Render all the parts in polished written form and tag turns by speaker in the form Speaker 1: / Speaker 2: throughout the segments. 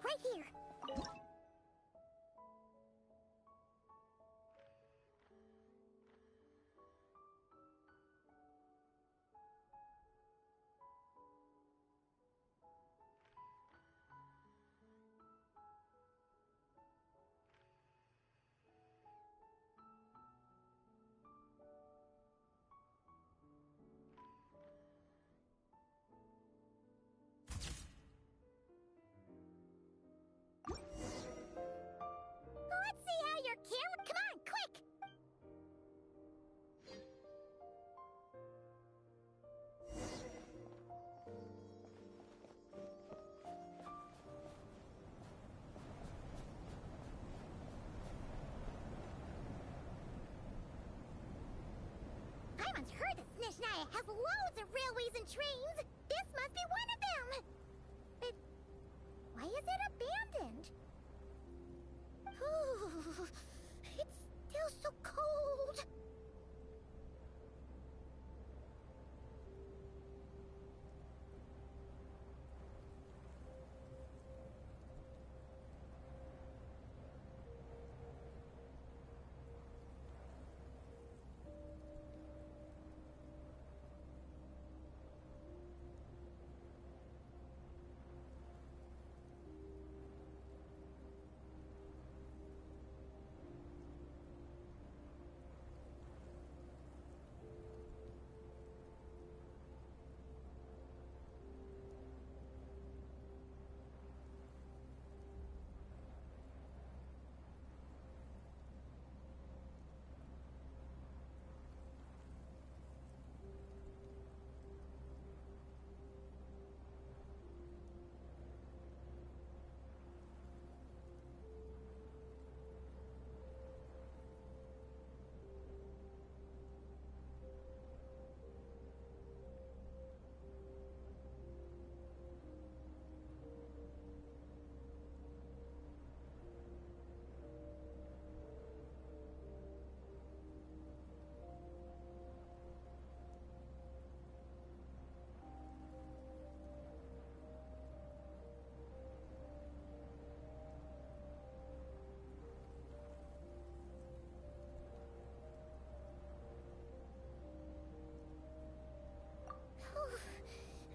Speaker 1: right here. Let's see how your camera. Come on, quick! I once heard that Snezhnaya has loads of railways and trains. This must be one of them. But why is it abandoned? Ooh, it's still so cold.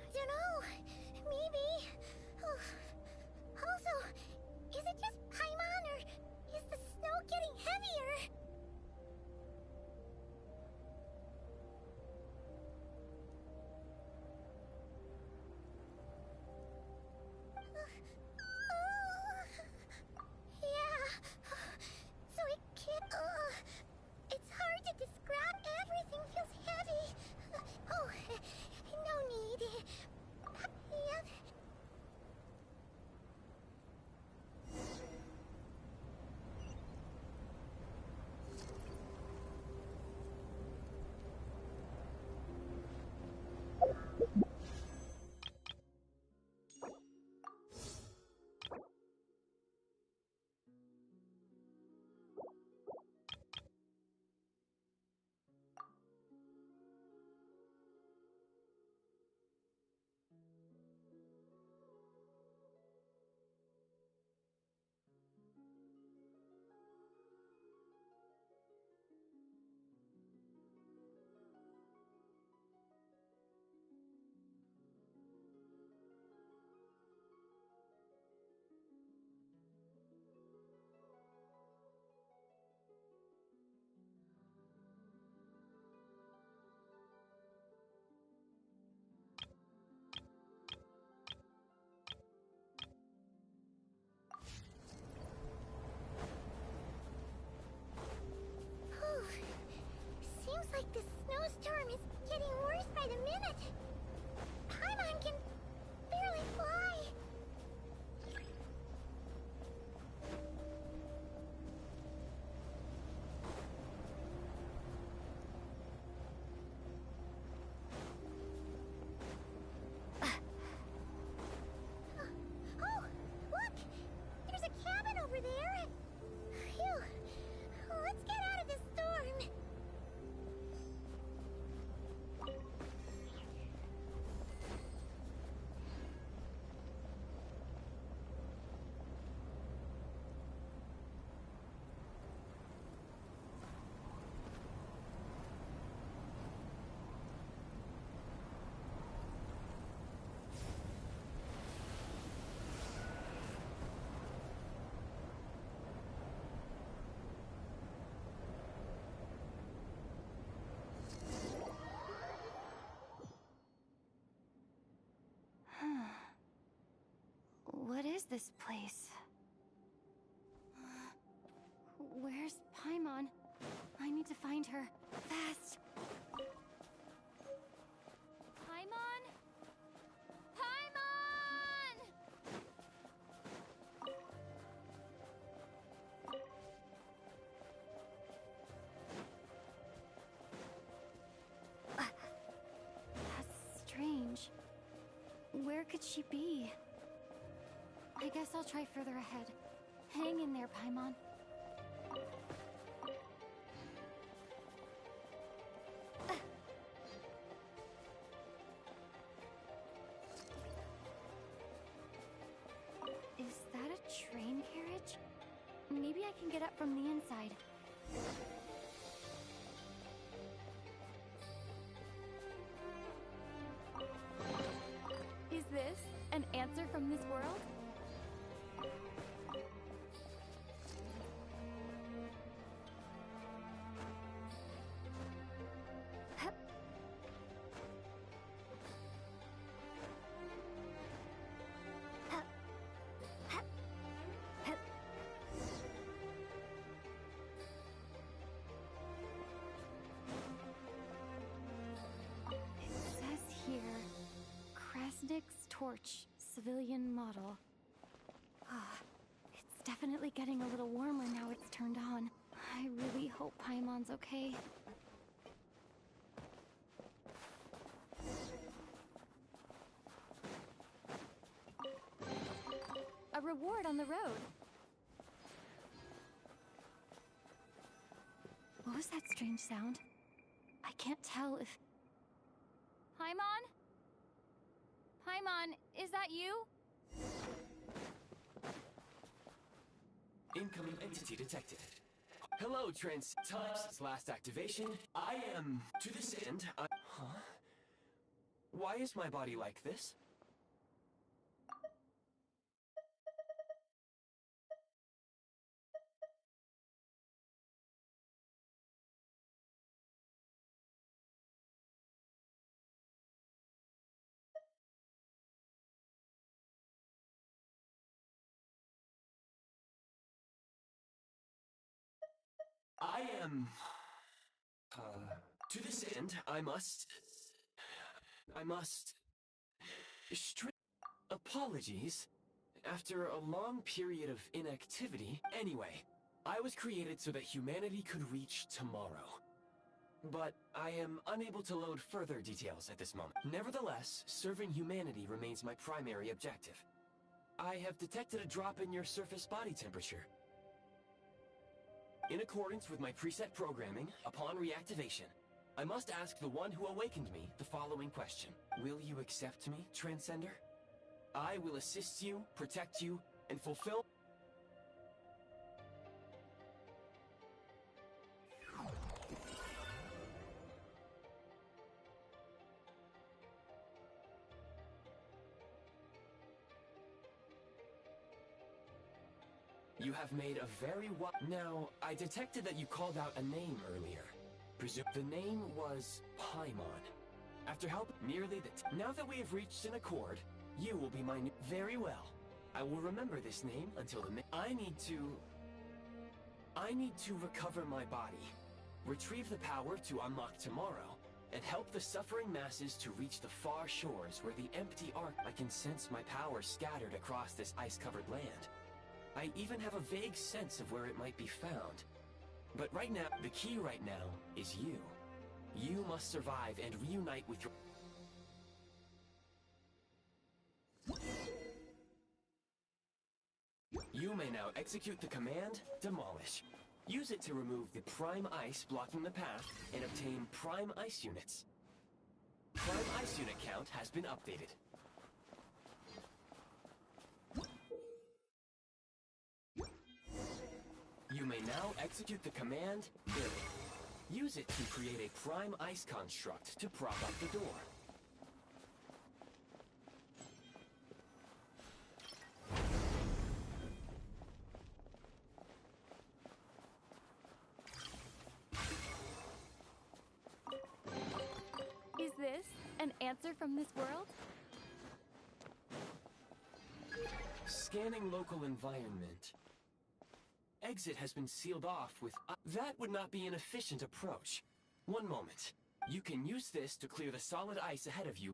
Speaker 1: I don't know. Maybe. Also, is it just Paimon or is the snow getting heavier? Yeah. So it can't. It's hard to describe. Everything feels heavy. Oh, no need. Yeah. Seems like the snowstorm is getting worse by the minute. Paimon can barely fly. Oh, look! There's a cabin over there. Phew. Let's get out of this storm.
Speaker 2: this place? Where's Paimon? I need to find her. Fast! Paimon? Paimon! That's strange. Where could she be? I guess I'll try further ahead. Hang in there, Paimon. Is that a train carriage? Maybe I can get up from the inside. Is this an answer from this world? Hup. Hup. Hup. Hup. It says here, Krasnik's torch, civilian model. Ah, it's definitely getting a little warmer now it's turned on. I really hope Paimon's okay. A reward on the road. What was that strange sound? I can't tell if... Paimon? Paimon, is that you?
Speaker 3: Incoming entity detected. Hello, Trans. Time's last activation. I am to this end. Huh? Why is my body like this? I am... to this end, I must... Apologies. After a long period of inactivity... Anyway, I was created so that humanity could reach tomorrow. But I am unable to load further details at this moment. Nevertheless, serving humanity remains my primary objective. I have detected a drop in your surface body temperature. In accordance with my preset programming, upon reactivation, I must ask the one who awakened me the following question. Will you accept me, Transcender? I will assist you, protect you, and fulfill... You have made a very Now, I detected that you called out a name earlier. The name was Paimon. After help, merely that. Now that we have reached an accord, you will be my new... Very well. I will remember this name until the... I need to recover my body, retrieve the power to unlock tomorrow, and help the suffering masses to reach the far shores where the empty ark... I can sense my power scattered across this ice-covered land. I even have a vague sense of where it might be found. But right now, the key right now is you. You must survive and reunite with your... You may now execute the command, Demolish. Use it to remove the Prime Ice blocking the path and obtain Prime Ice units. Prime Ice unit count has been updated. You may now execute the command, Build. Use it to create a Prime Ice construct to prop up the door.
Speaker 2: Is this an answer from this world?
Speaker 3: Scanning local environment. Exit has been sealed off with... that would not be an efficient approach. One moment. You can use this to clear the solid ice ahead of you.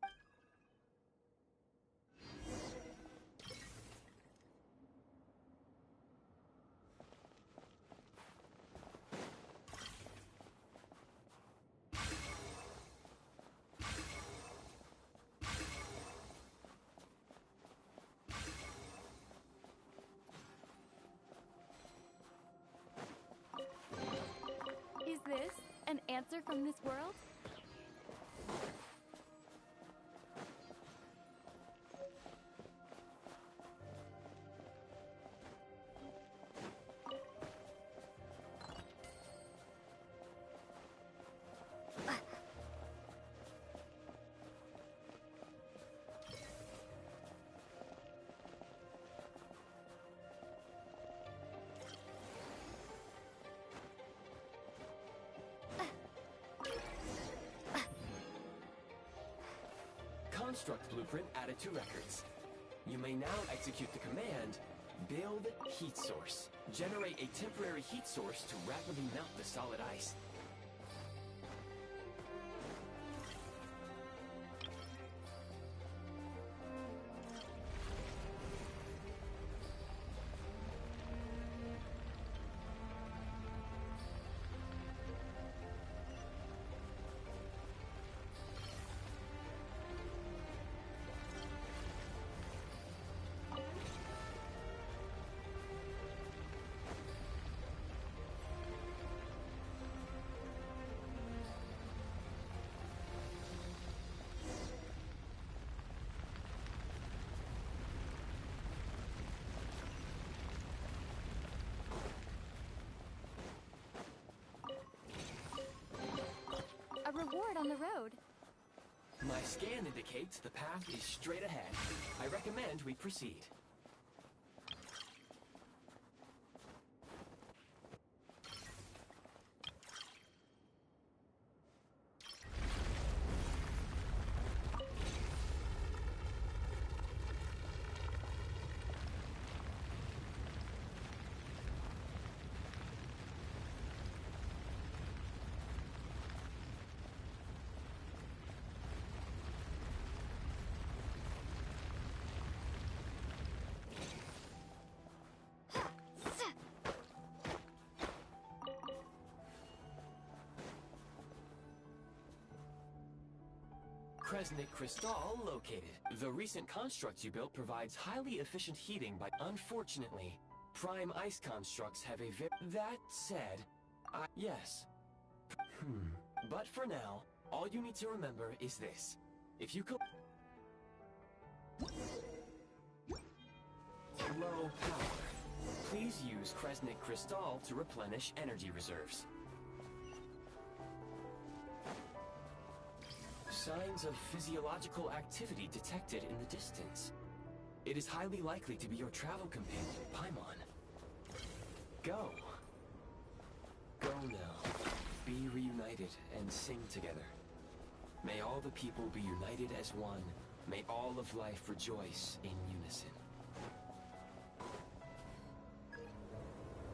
Speaker 2: Is this an answer from this world?
Speaker 3: Construct blueprint added to records. You may now execute the command, build heat source. Generate a temporary heat source to rapidly melt the solid ice.
Speaker 2: A reward on the road.
Speaker 3: My scan indicates the path is straight ahead. I recommend we proceed. Kresnik Crystal located. The recent construct you built provides highly efficient heating by... Unfortunately, prime ice constructs have a That said, yes. But for now, all you need to remember is this. If you Low power. Please use Kresnik Crystal to replenish energy reserves. Signs of physiological activity detected in the distance. It is highly likely to be your travel companion, Paimon. Go. Go now. Be reunited and sing together. May all the people be united as one. May all of life rejoice in unison.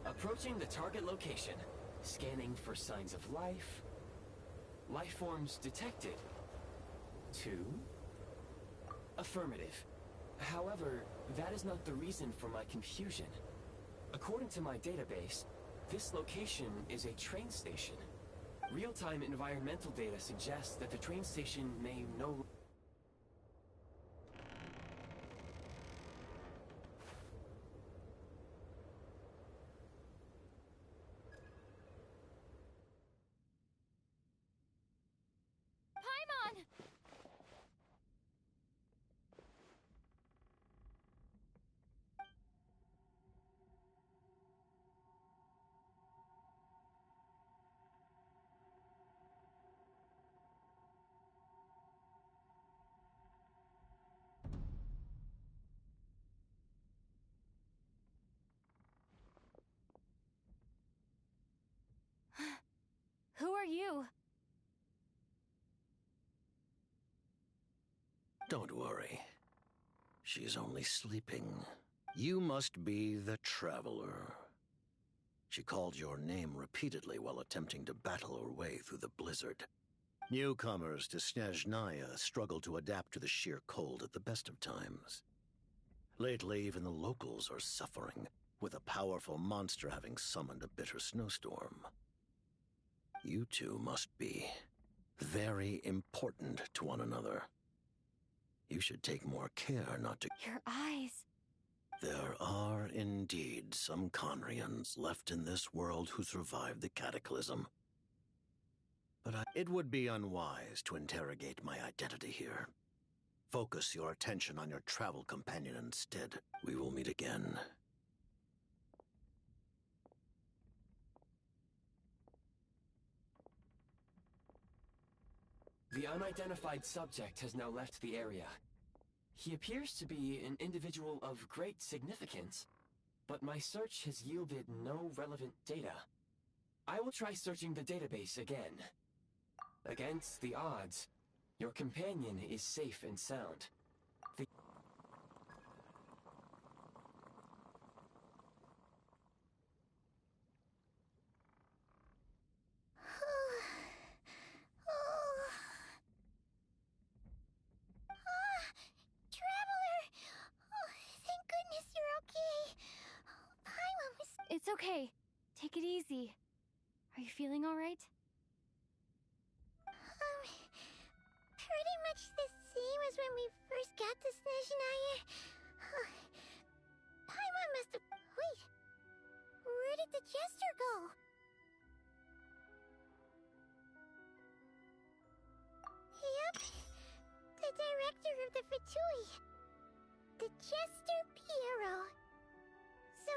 Speaker 3: Approaching the target location. Scanning for signs of life. Life forms detected. 2. Affirmative. However, that is not the reason for my confusion. According to my database, this location is a train station. Real-time environmental data suggests that the train station may no...
Speaker 2: Paimon! Who are you?
Speaker 4: Don't worry. She's only sleeping. You must be the Traveler. She called your name repeatedly while attempting to battle her way through the blizzard. Newcomers to Snezhnaya struggle to adapt to the sheer cold at the best of times. Lately, even the locals are suffering, with a powerful monster having summoned a bitter snowstorm. You two must be very important to one another. You should take more care not to...
Speaker 2: Your eyes.
Speaker 4: There are indeed some Conrians left in this world who survived the cataclysm. But it would be unwise to interrogate my identity here. Focus your attention on your travel companion instead. We will meet again.
Speaker 3: The unidentified subject has now left the area. He appears to be an individual of great significance, but my search has yielded no relevant data. I will try searching the database again. Against the odds, your companion is safe and sound.
Speaker 1: Traveler! Oh, thank goodness you're okay. Paimon was...
Speaker 2: It's okay. Take it easy. Are you feeling all right?
Speaker 1: Pretty much the same as when we first got to Snezhnaya. Paimon must have... Wait. Where did the jester go? Yep. The director of the Fatui. The Jester Piero. So,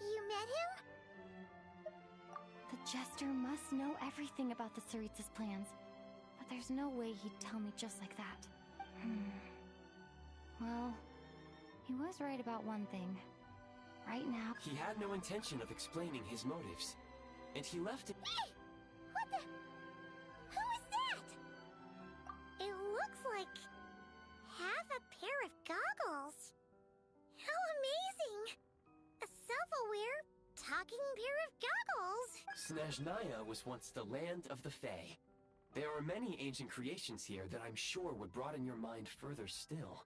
Speaker 1: you met him?
Speaker 2: The Jester must know everything about the Tsaritsa's plans. But there's no way he'd tell me just like that. Well, he was right about one thing. Right now...
Speaker 3: He had no intention of explaining his motives, and he left it...
Speaker 1: Hey! What the... Who is that? It looks like... half a pair of goggles. How amazing! A self-aware, talking pair of goggles!
Speaker 3: Snezhnaya was once the land of the Fae. There are many ancient creations here that I'm sure would broaden your mind further still.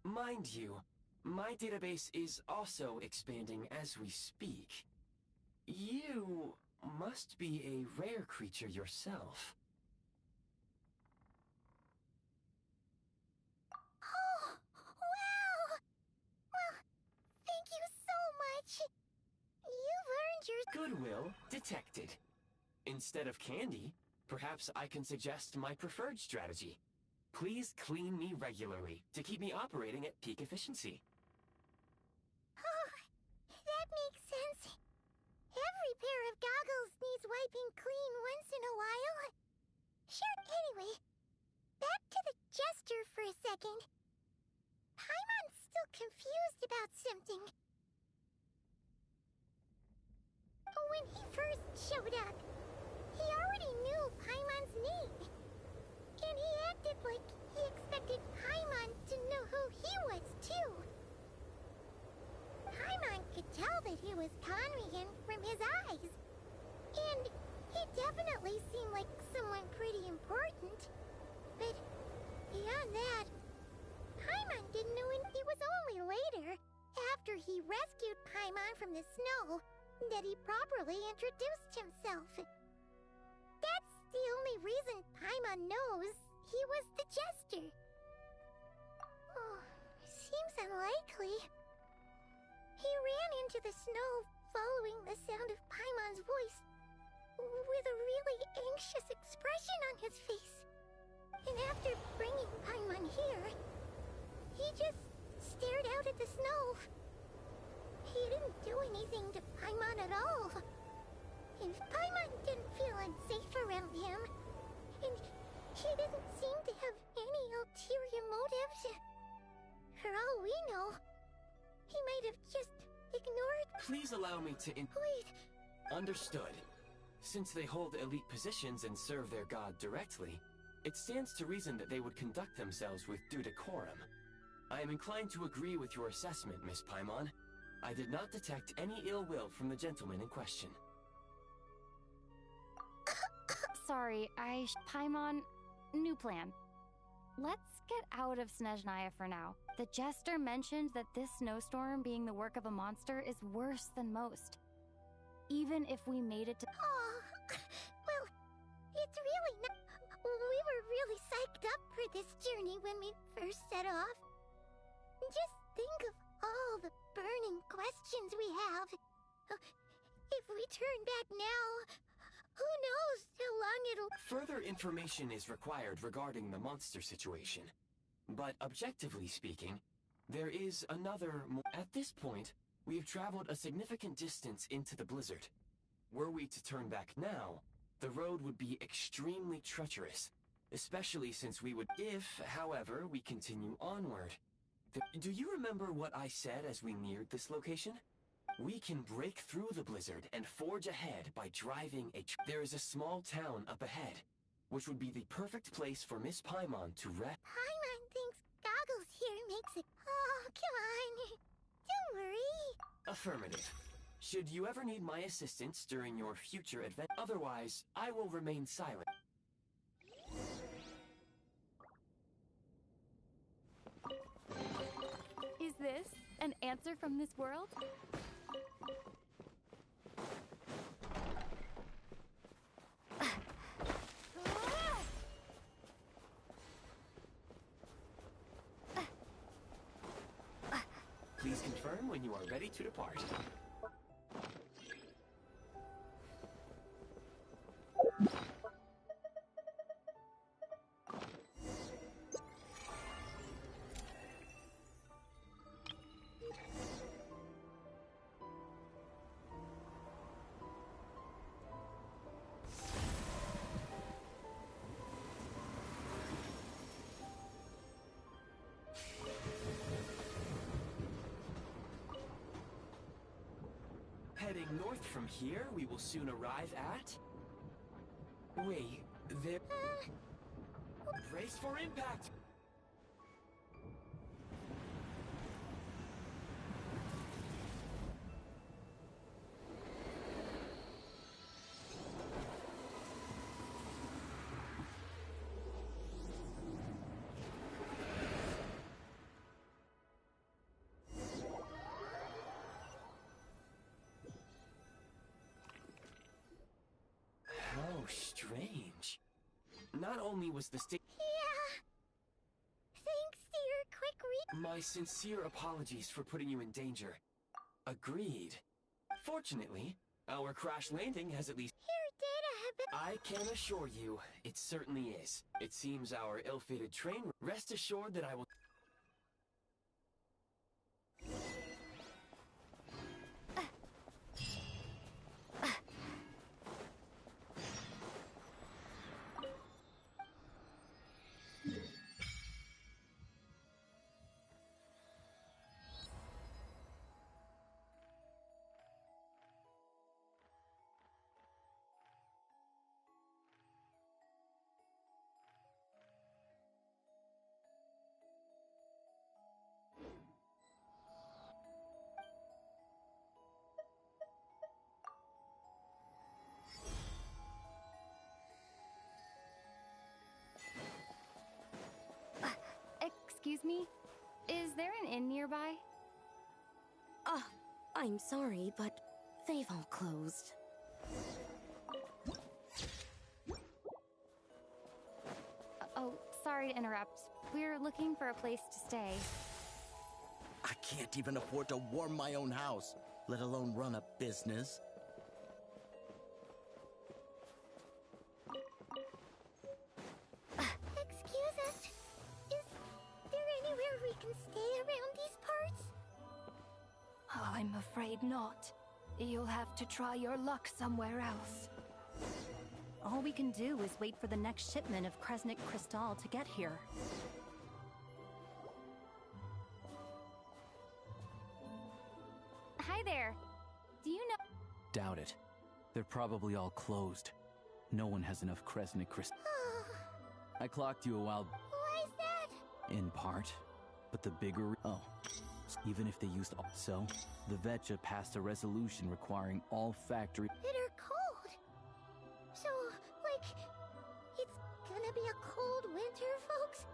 Speaker 3: Mind you, my database is also expanding as we speak. You must be a rare creature yourself.
Speaker 1: Oh, wow! Well, thank you so much. You've earned your...
Speaker 3: Goodwill detected. Instead of candy, perhaps I can suggest my preferred strategy. Please clean me regularly to keep me operating at peak efficiency.
Speaker 1: Oh, that makes sense. Every pair of goggles needs wiping clean once in a while. Sure, anyway. Back to the Jester for a second. Paimon's still confused about something. When he first showed up, he already knew Paimon's name. And he acted like he expected Paimon to know who he was, too. Paimon could tell that he was Conrian from his eyes. And he definitely seemed like someone pretty important. But beyond that, Paimon didn't know, and it was only later, after he rescued Paimon from the snow, that he properly introduced himself. That's the only reason Paimon knows he was the Jester. Oh, seems unlikely. He ran into the snow following the sound of Paimon's voice, with a really anxious expression on his face. And after bringing Paimon here, he just stared out at the snow. He didn't do anything to Paimon at all. And Paimon didn't feel unsafe around him. And he didn't seem to have any ulterior motives. For all we know, he might have just ignored...
Speaker 3: Please allow me to
Speaker 1: Wait.
Speaker 3: Understood. Since they hold elite positions and serve their god directly, it stands to reason that they would conduct themselves with due decorum. I am inclined to agree with your assessment, Miss Paimon. I did not detect any ill will from the gentleman in question.
Speaker 2: Sorry, Paimon, new plan. Let's get out of Snezhnaya for now. The jester mentioned that this snowstorm being the work of a monster is worse than most. Even if we made it to—
Speaker 1: Oh, well, it's really not. We were really psyched up for this journey when we first set off. Just think of all the burning questions we have. If we turn back now, who knows how long it'll—
Speaker 3: Further information is required regarding the monster situation. But objectively speaking, there is another At this point, we have traveled a significant distance into the blizzard. Were we to turn back now, the road would be extremely treacherous, especially since we would— If, however, we continue onward. Do you remember what I said as we neared this location? We can break through the blizzard and forge ahead by driving There is a small town up ahead, which would be the perfect place for Miss Paimon to rest.
Speaker 1: Paimon thinks Goggles here makes it— Oh, come on. Don't worry.
Speaker 3: Affirmative. Should you ever need my assistance during your future adventure, otherwise, I will remain silent.
Speaker 2: Is this an answer from this world?
Speaker 3: Please confirm when you are ready to depart. Heading north from here, we will soon arrive at... Wait, there... Brace for impact! How strange. Not only was the stick—
Speaker 1: Yeah. Thanks to your quick
Speaker 3: My sincere apologies for putting you in danger. Agreed. Fortunately, our crash landing has at least—
Speaker 1: Your data have been—
Speaker 3: I can assure you, it certainly is. It seems our ill-fated train— Rest assured that I will—
Speaker 2: Excuse me? Is there an inn nearby?
Speaker 5: I'm sorry, but they've all closed.
Speaker 2: Oh, sorry to interrupt. We're looking for a place to stay.
Speaker 6: I can't even afford to warm my own house, let alone run a business.
Speaker 1: Excuse us. Is there anywhere we can stay around these parts?
Speaker 7: I'm afraid not. You'll have to try your luck somewhere else.
Speaker 5: All we can do is wait for the next shipment of Kresnik Crystal to get here.
Speaker 2: Hi there. Do you know—
Speaker 8: Doubt it. They're probably all closed. No one has enough Kresnik crystal.
Speaker 1: Oh,
Speaker 8: I clocked you a while
Speaker 1: why is that?
Speaker 8: in part. But the bigger... Oh. Even if they used... So, the Vetcha passed a resolution requiring all factory...
Speaker 1: That are cold. So, like, it's gonna be a cold winter, folks?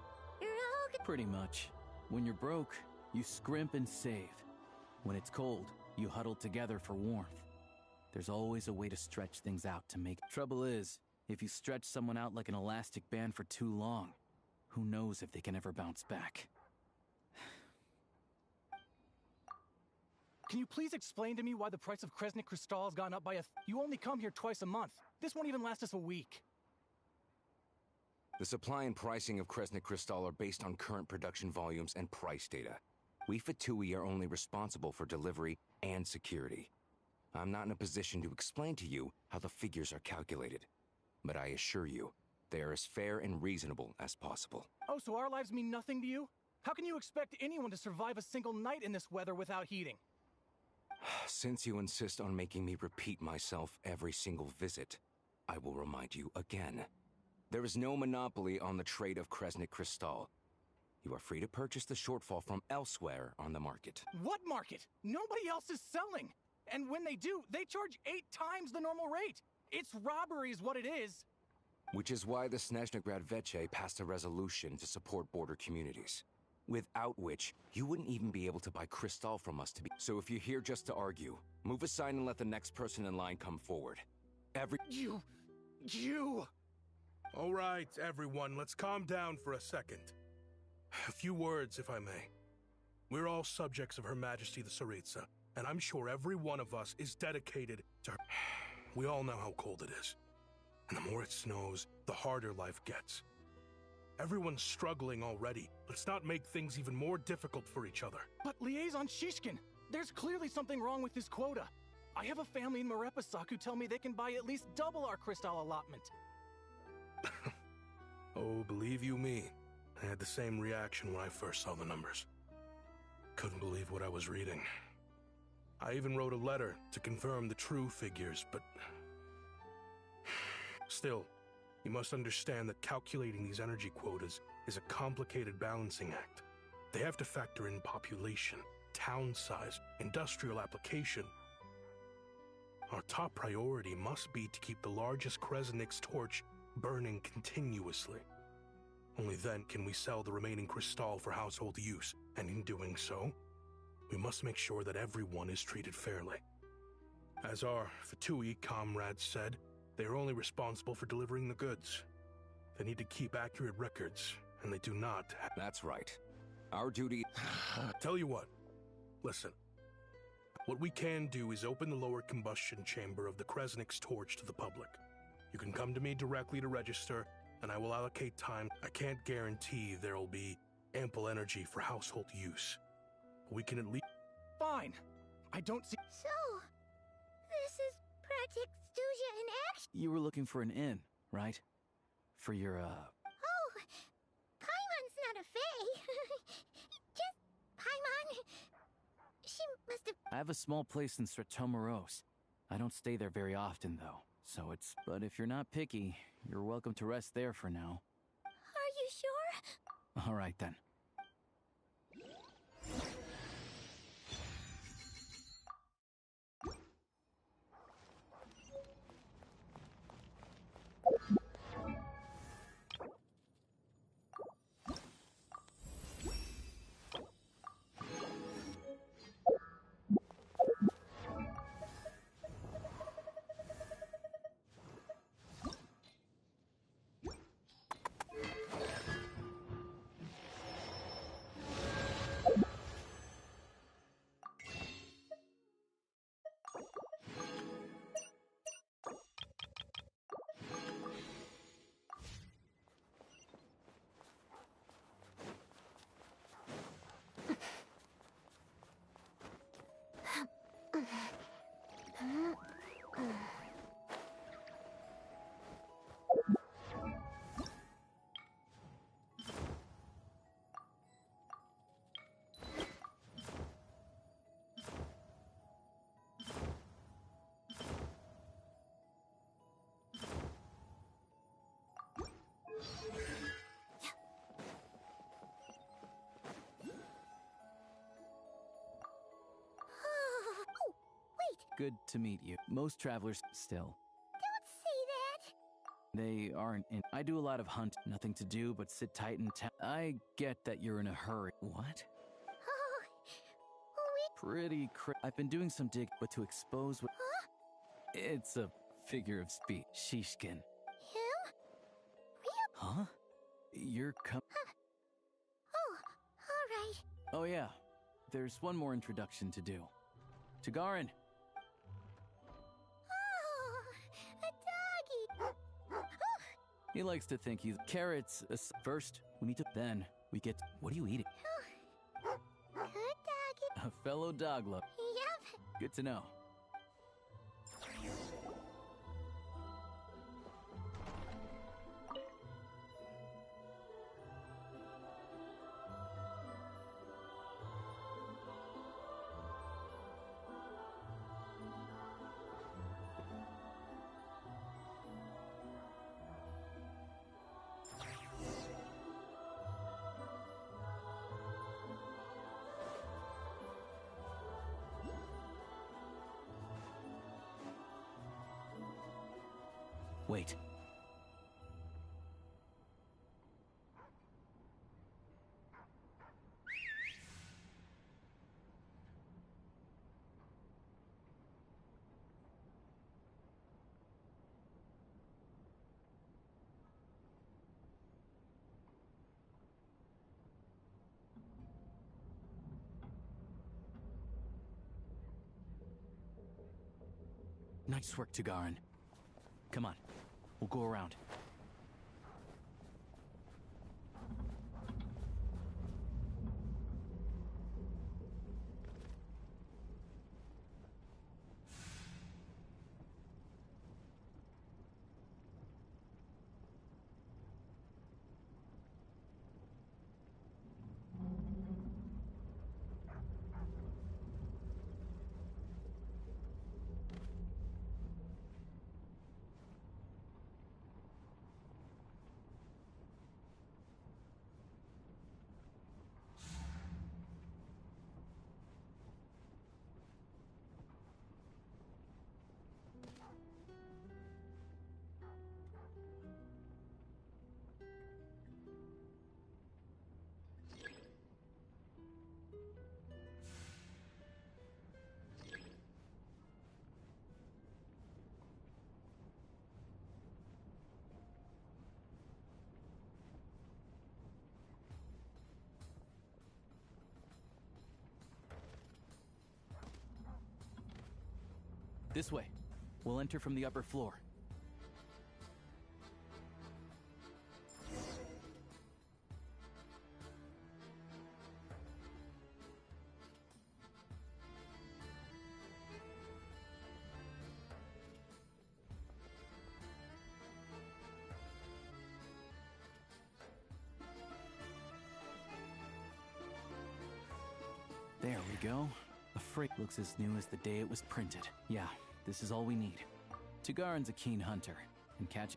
Speaker 1: You're all gonna...
Speaker 8: Pretty much. When you're broke, you scrimp and save. When it's cold, you huddle together for warmth. There's always a way to stretch things out to make... Trouble is, if you stretch someone out like an elastic band for too long, who knows if they can ever bounce back.
Speaker 9: Can you please explain to me why the price of Kresnik Crystal has gone up by You only come here twice a month. This won't even last us a week.
Speaker 10: The supply and pricing of Kresnik Crystal are based on current production volumes and price data. We Fatui are only responsible for delivery and security. I'm not in a position to explain to you how the figures are calculated, but I assure you, they are as fair and reasonable as possible.
Speaker 9: Oh, so our lives mean nothing to you? How can you expect anyone to survive a single night in this weather without heating?
Speaker 10: Since you insist on making me repeat myself every single visit, I will remind you again. There is no monopoly on the trade of Kresnik Crystal. You are free to purchase the shortfall from elsewhere on the market.
Speaker 9: What market? Nobody else is selling! And when they do, they charge 8 times the normal rate! It's robbery is what it is!
Speaker 10: Which is why the Snezhnaya Vetche passed a resolution to support border communities. Without which, you wouldn't even be able to buy Crystal from us to be... So if you're here just to argue, move aside and let the next person in line come forward.
Speaker 9: You...
Speaker 11: All right, everyone, let's calm down for a second. A few words, if I may. We're all subjects of Her Majesty the Tsaritsa, and I'm sure every one of us is dedicated to her. We all know how cold it is. And the more it snows, the harder life gets. Everyone's struggling already. Let's not make things even more difficult for each other.
Speaker 9: But Liaison Shishkin, there's clearly something wrong with this quota. I have a family in Marepasak who tell me they can buy at least double our Crystal allotment.
Speaker 11: Oh, believe you me, I had the same reaction when I first saw the numbers. Couldn't believe what I was reading. I even wrote a letter to confirm the true figures, but... Still, you must understand that calculating these energy quotas is a complicated balancing act. They have to factor in population, town size, industrial application. Our top priority must be to keep the largest Kresnik's torch burning continuously. Only then can we sell the remaining Crystal for household use, and in doing so, we must make sure that everyone is treated fairly. As our Fatui comrades said, they are only responsible for delivering the goods. They need to keep accurate records, and they do not.
Speaker 10: That's right. Our duty...
Speaker 11: Tell you what, listen. What we can do is open the lower combustion chamber of the Kresnik's torch to the public. You can come to me directly to register, and I will allocate time. I can't guarantee there will be ample energy for household use. We can at least...
Speaker 9: Fine. I don't see...
Speaker 1: So, this is Project Stuja in action?
Speaker 8: You were looking for an inn, right? For your,
Speaker 1: Oh, Paimon's not a fae. Just Paimon. She must have...
Speaker 8: I have a small place in Stratomoros. I don't stay there very often, though, so it's... But if you're not picky, you're welcome to rest there for now.
Speaker 1: Are you sure?
Speaker 8: All right, then. Good to meet you. Most travelers still.
Speaker 1: Don't say that!
Speaker 8: They aren't in. I do a lot of hunt. Nothing to do but sit tight and I get that you're in a hurry. What? Pretty I've been doing some dig, but to expose what.
Speaker 1: Huh?
Speaker 8: It's a figure of speech. Shishkin.
Speaker 1: Him? Real?
Speaker 8: Huh? You're
Speaker 1: Oh, alright.
Speaker 8: Oh yeah. There's one more introduction to do. Tagarin.
Speaker 1: Oh, a doggy.
Speaker 8: He likes to think he's carrots. First, we need to. Then we get. What are you eating?
Speaker 1: Good doggy.
Speaker 8: A fellow dog lover.
Speaker 1: Yep.
Speaker 8: Good to know. Wait. Nice work, Tagarin. Come on. We'll go around. This way. We'll enter from the upper floor. There we go. A freight looks as new as the day it was printed. Yeah, this is all we need. Tagarin's a keen hunter, and catch...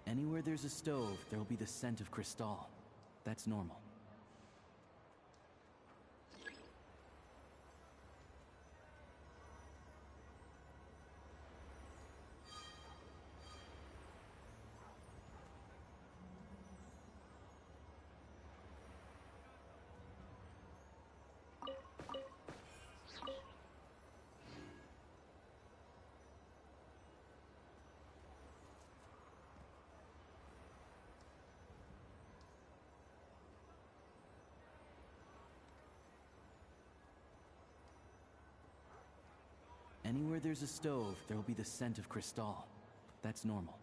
Speaker 8: Anywhere there's a stove, there'll be the scent of Crystal. That's normal. Anywhere there's a stove, there'll be the scent of Crystal. That's normal.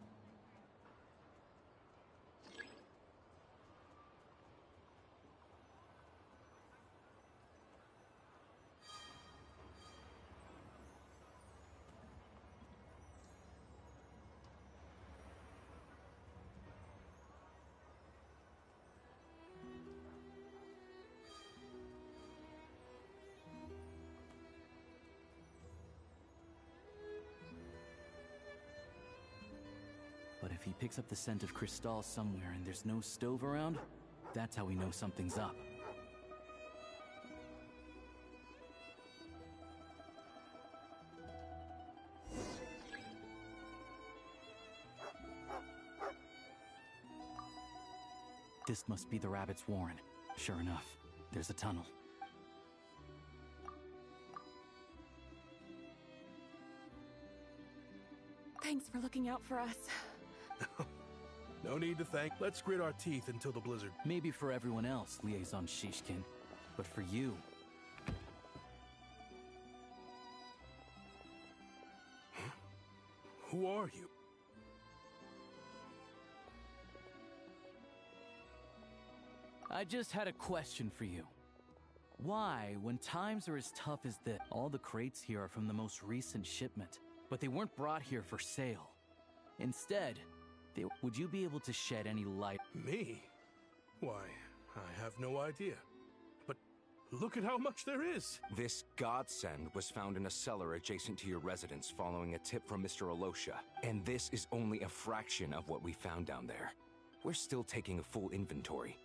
Speaker 8: But if he picks up the scent of Crystal somewhere and there's no stove around, that's how we know something's up. This must be the rabbit's warren. Sure enough, there's a tunnel.
Speaker 2: Thanks for looking out for us.
Speaker 11: No need to thank. Let's grit our teeth until the blizzard.
Speaker 8: Maybe for everyone else, Liaison Shishkin, but for you...
Speaker 11: Huh? Who are you?
Speaker 8: I just had a question for you. Why, when times are as tough as this, all the crates here are from the most recent shipment, but they weren't brought here for sale. Instead, would you be able to shed any light?
Speaker 11: Me? Why, I have no idea. But look at how much there is!
Speaker 10: This godsend was found in a cellar adjacent to your residence following a tip from Mr. Alosha. And this is only a fraction of what we found down there. We're still taking a full inventory.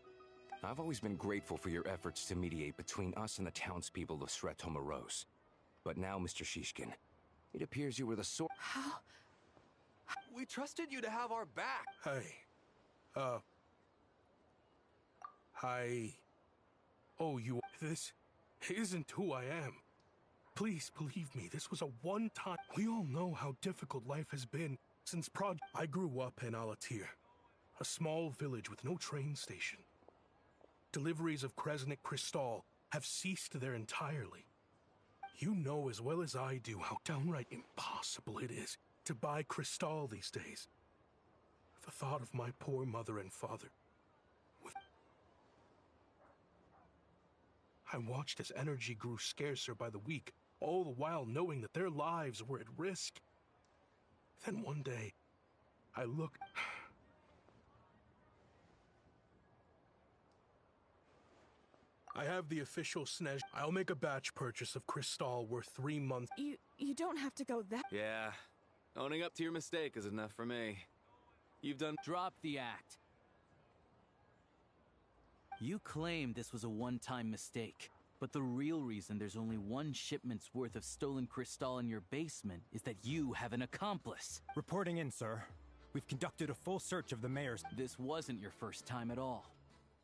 Speaker 10: I've always been grateful for your efforts to mediate between us and the townspeople of Sretomaros. But now, Mr. Shishkin, it appears you were the source.
Speaker 2: How?
Speaker 12: We trusted you to have our back.
Speaker 11: Hey, I owe you. This isn't who I am. Please believe me, this was a one-time. We all know how difficult life has been since I grew up in Alatir, a small village with no train station. Deliveries of Kresnik Crystal have ceased there entirely. You know as well as I do how downright impossible it is to buy Crystal these days. The thought of my poor mother and father. I watched as energy grew scarcer by the week, all the while knowing that their lives were at risk. Then one day, I looked... I have the official Snezh. I'll make a batch purchase of Crystal worth 3 months.
Speaker 2: You don't have to go that...
Speaker 12: Yeah. Owning up to your mistake is enough for me. You've done...
Speaker 8: Drop the act. You claim this was a one-time mistake, but the real reason there's only one shipment's worth of stolen Crystal in your basement is that you have an accomplice.
Speaker 13: Reporting in, sir. We've conducted a full search of the mayor's...
Speaker 8: This wasn't your first time at all.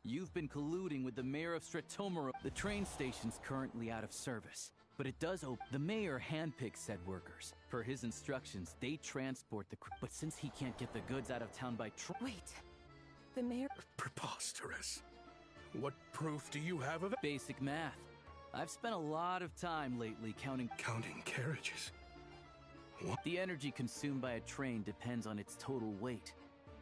Speaker 8: You've been colluding with the mayor of Sretomaros. The train station's currently out of service, but it does open. The mayor handpicks said workers. Per his instructions, they transport the... But since he can't get the goods out of town by
Speaker 2: Wait. The mayor...
Speaker 11: Preposterous. What proof do you have of it?
Speaker 8: Basic math. I've spent a lot of time lately counting...
Speaker 11: Counting carriages? What?
Speaker 8: The energy consumed by a train depends on its total weight.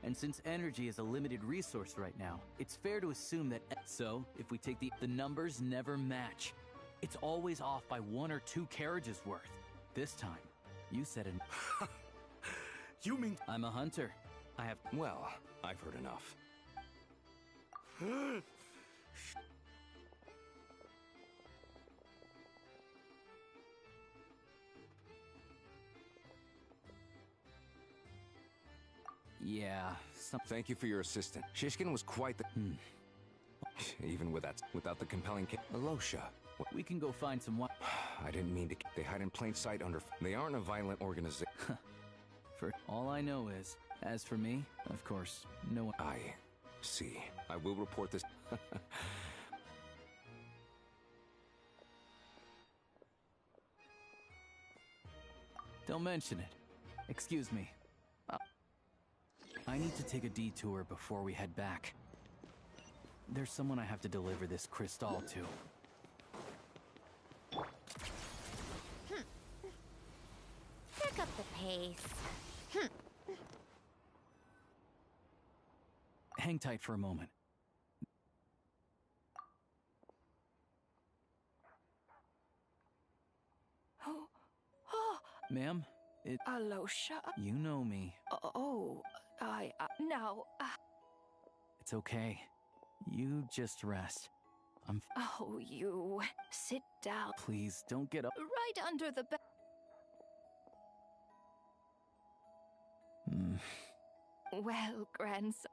Speaker 8: And since energy is a limited resource right now, it's fair to assume that... So, if we take the numbers never match. It's always off by 1 or 2 carriages worth. This time, you said an...
Speaker 11: You mean...
Speaker 8: I'm a hunter. I have...
Speaker 10: Well, I've heard enough.
Speaker 8: Yeah,
Speaker 10: Thank you for your assistance. Shishkin was quite the... Even without the compelling Alosha.
Speaker 8: We can go find some...
Speaker 10: I didn't mean to... They hide in plain sight under... They aren't a violent organization.
Speaker 8: For all I know is, as for me, of course, no one...
Speaker 10: I see. I will report this...
Speaker 8: Don't mention it. Excuse me. I need to take a detour before we head back. There's someone I have to deliver this Crystal to.
Speaker 2: pace.
Speaker 8: Hang tight for a moment. Ma'am,
Speaker 7: Alosha?
Speaker 8: you know me.
Speaker 7: Oh, now...
Speaker 8: It's okay. You just rest.
Speaker 7: Oh, you... Sit down.
Speaker 8: Please, don't get up.
Speaker 7: Right under the bed. Well, grandson...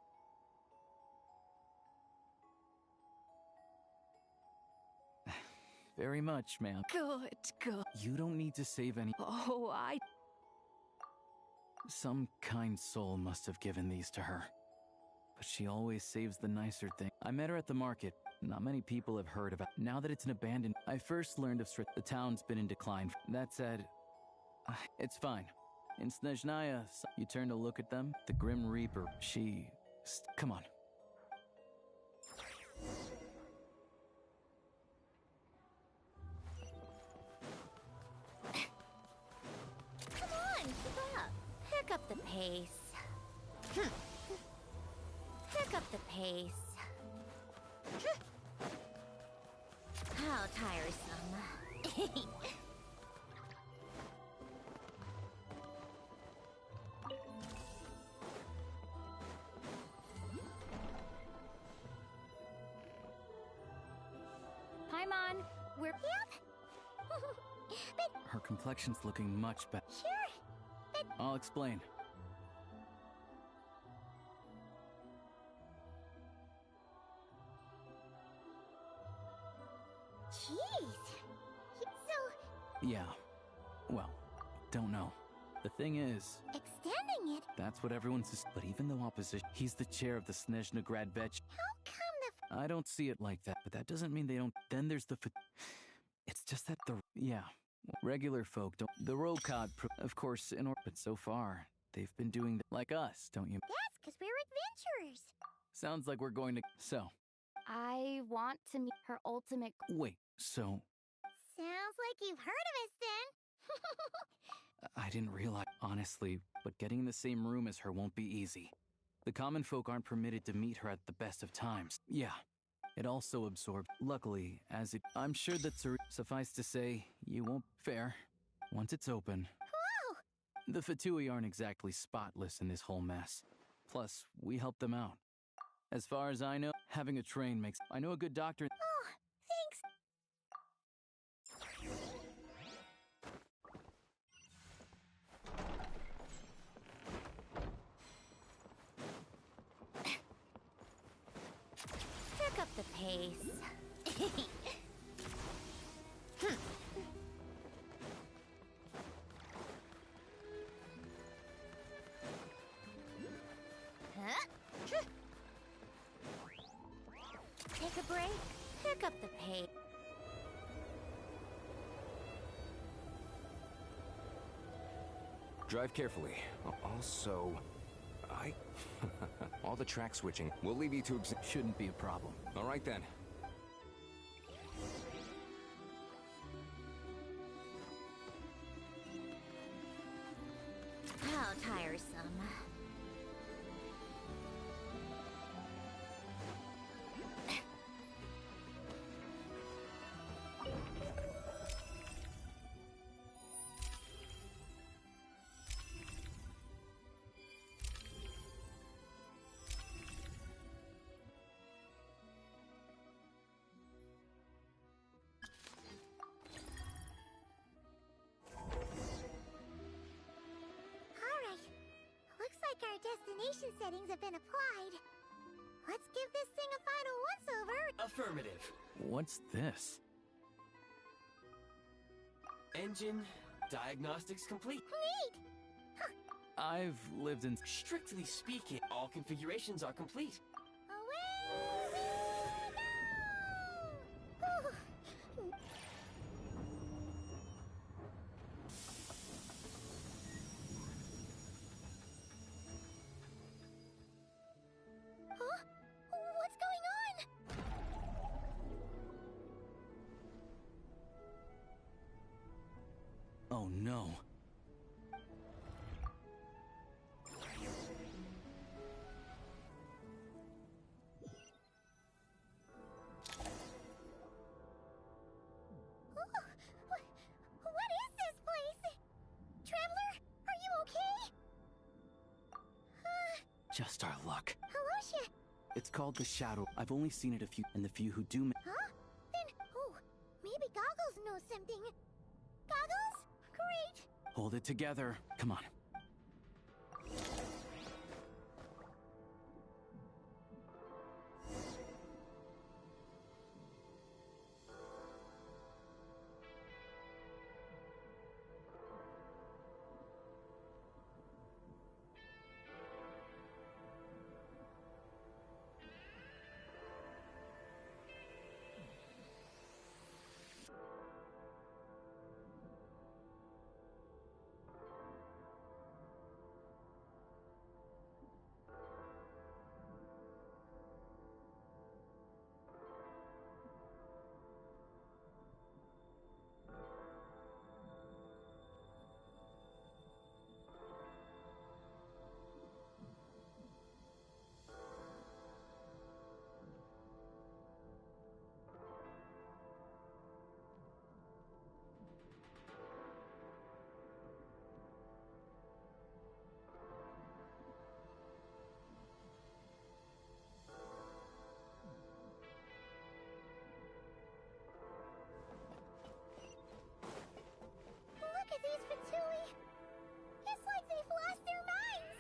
Speaker 8: Very much, ma'am.
Speaker 7: Good.
Speaker 8: You don't need to save any...
Speaker 7: Oh,
Speaker 8: Some kind soul must have given these to her. But she always saves the nicer thing. I met her at the market. Not many people have heard about. Now that it's an abandoned... I first learned of the town's been in decline. That said, it's fine. In Snezhnaya, you turn to look at them. The Grim Reaper, come on.
Speaker 1: Come on, keep up.
Speaker 2: Pick up the pace. Pick up the pace. How tiresome. Paimon, we're...
Speaker 1: Yep. But...
Speaker 8: Her complexion's looking much better.
Speaker 1: Sure, but...
Speaker 8: I'll explain.
Speaker 1: Jeez. So...
Speaker 8: Yeah. Well, don't know. The thing is...
Speaker 1: Extending it?
Speaker 8: That's what everyone says. But even though opposition... He's the chair of the Snezhnaya Vetch.
Speaker 1: How come the...
Speaker 8: I don't see it like that, but that doesn't mean they don't... Then there's the... It's just that the... Yeah. Regular folk don't... The Rokad, of course, but so far, they've been doing... Like us, don't you?
Speaker 1: That's because we're adventurers.
Speaker 8: Sounds like we're going to... So...
Speaker 2: I want to meet her ultimate...
Speaker 8: Wait, so...
Speaker 1: Sounds like you've heard of us then.
Speaker 8: I didn't realize, honestly, but getting in the same room as her won't be easy. The common folk aren't permitted to meet her at the best of times. Yeah. It also absorbed. Luckily, I'm sure that suffice to say, you won't... Fair. Once it's open...
Speaker 1: Whoa!
Speaker 8: The Fatui aren't exactly spotless in this whole mess. Plus, we help them out. As far as I know, having a train makes... I know a good doctor...
Speaker 1: Oh, thanks.
Speaker 2: Pick up the pace. Take a break. Pick up the pace.
Speaker 10: Drive carefully. Also, all the track switching. We'll leave you to
Speaker 8: Shouldn't be a problem.
Speaker 10: All right then.
Speaker 2: How tiresome.
Speaker 1: Our destination settings have been applied. Let's give this thing a final once-over.
Speaker 3: Affirmative.
Speaker 8: What's this?
Speaker 3: Engine diagnostics complete.
Speaker 1: Neat!
Speaker 8: I've lived in...
Speaker 3: Strictly speaking, all configurations are complete.
Speaker 1: Away we go! Huh? What's going on?
Speaker 8: Oh no. Just our luck.
Speaker 1: Halosha!
Speaker 8: It's called the Shadow. I've only seen it a few, and the few who do.
Speaker 1: Huh? Then, oh, maybe Goggles knows something. Goggles? Great!
Speaker 8: Hold it together. Come on.
Speaker 1: Look at these Fatui! It's like they've lost their minds!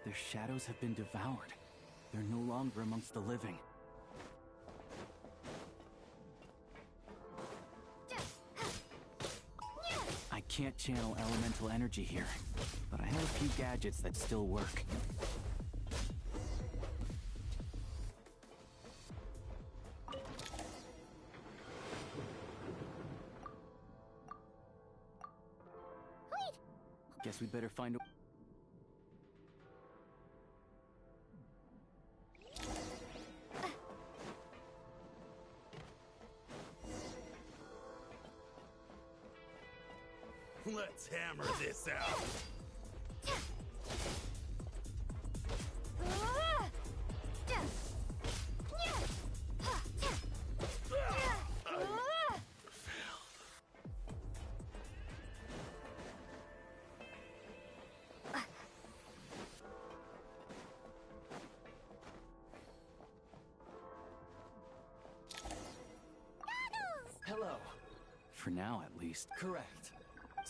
Speaker 8: Their shadows have been devoured. They're no longer amongst the living. I can't channel elemental energy here, but I have a few gadgets that still work.
Speaker 1: Wait!
Speaker 8: Guess we'd better find a...
Speaker 6: Let's hammer this out.
Speaker 3: Hello.
Speaker 8: For now, at least.
Speaker 3: Correct.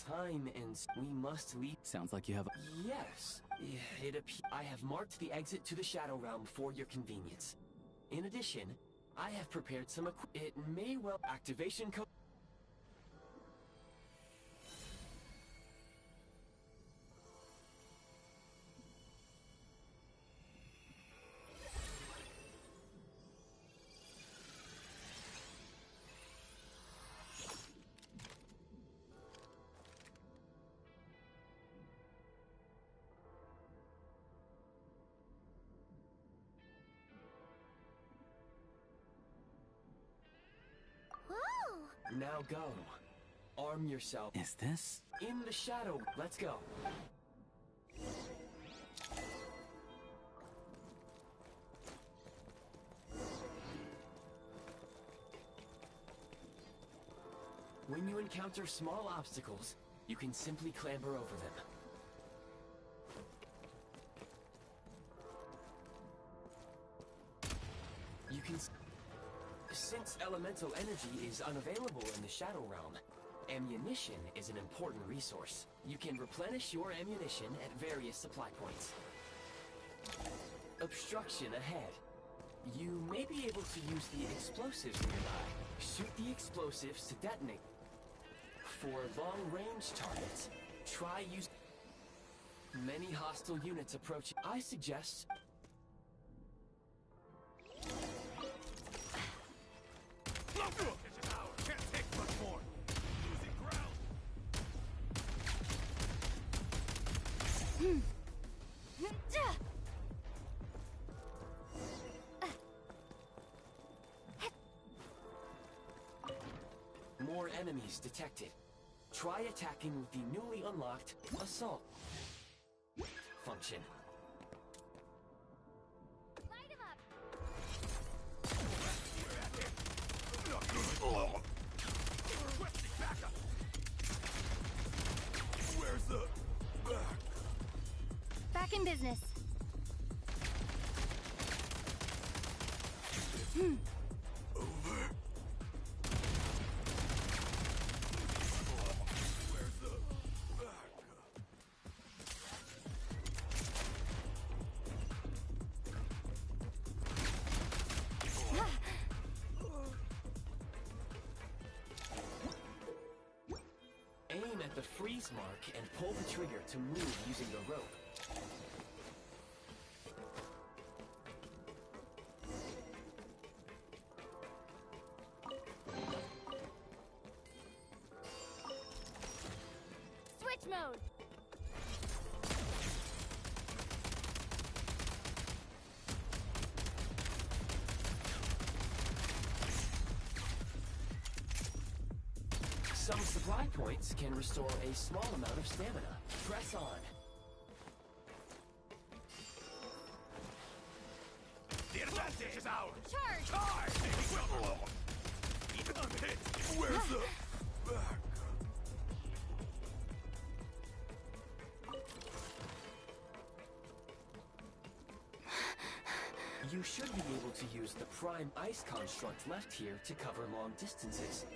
Speaker 3: Time and we must leave.
Speaker 8: Sounds like you have...
Speaker 3: Yes. I have marked the exit to the Shadow Realm for your convenience. In addition, I have prepared some it may well activation code.
Speaker 1: Whoa!
Speaker 3: Now go. Arm yourself.
Speaker 8: Is this?
Speaker 3: In the shadow. Let's go. When you encounter small obstacles, you can simply clamber over them. You can... Since elemental energy is unavailable in the Shadow Realm, ammunition is an important resource. You can replenish your ammunition at various supply points. Obstruction ahead. You may be able to use the explosives nearby. Shoot the explosives to detonate. For long-range targets, try use... Many hostile units approach. I suggest...
Speaker 6: Can't take much more. Losing ground.
Speaker 3: More enemies detected. Try attacking with the newly unlocked assault function.
Speaker 1: Light him up!
Speaker 6: Requesting backup. Where's the back?
Speaker 2: Back in business.
Speaker 3: Aim at the freeze mark and pull the trigger to move using the rope.
Speaker 2: Switch mode!
Speaker 3: Some supply points can restore a small amount of stamina. Press on.
Speaker 14: The advantage is ours!
Speaker 2: Charge!
Speaker 14: Charge! I'm hit! Where's the back?
Speaker 3: You should be able to use the prime ice construct left here to cover long distances.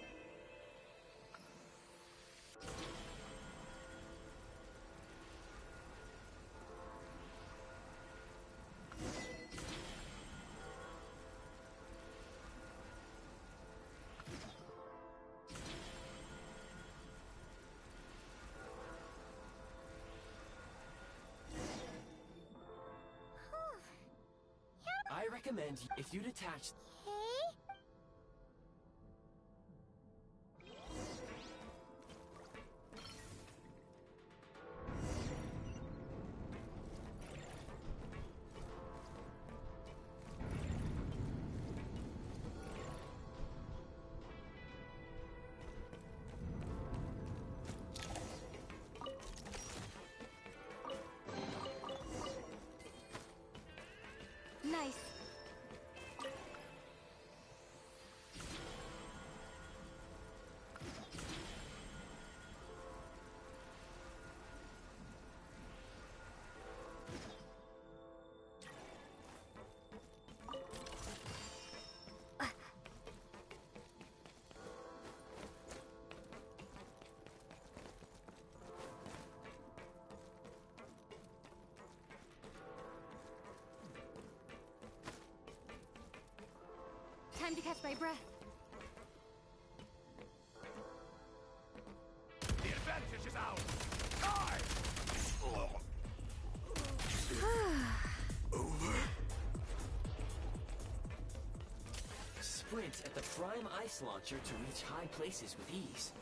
Speaker 3: I recommend if you detach...
Speaker 1: Hey?
Speaker 2: Nice. Time to catch my breath.
Speaker 14: The advantage is ours! Charge! Over.
Speaker 3: Sprint at the prime ice launcher to reach high places with ease.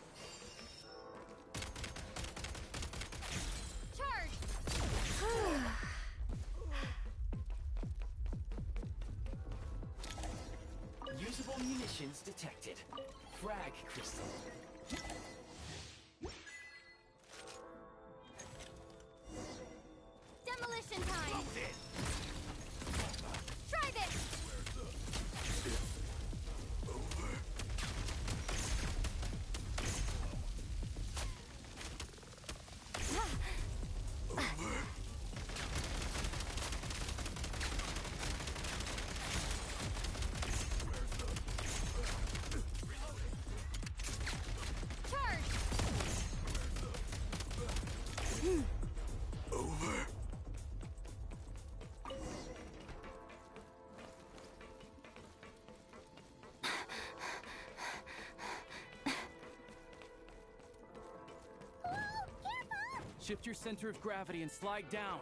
Speaker 2: Charge!
Speaker 3: Usable munitions detected. Frag crystal.
Speaker 2: Demolition time! Try this!
Speaker 14: Over.
Speaker 8: Shift your center of gravity and slide down.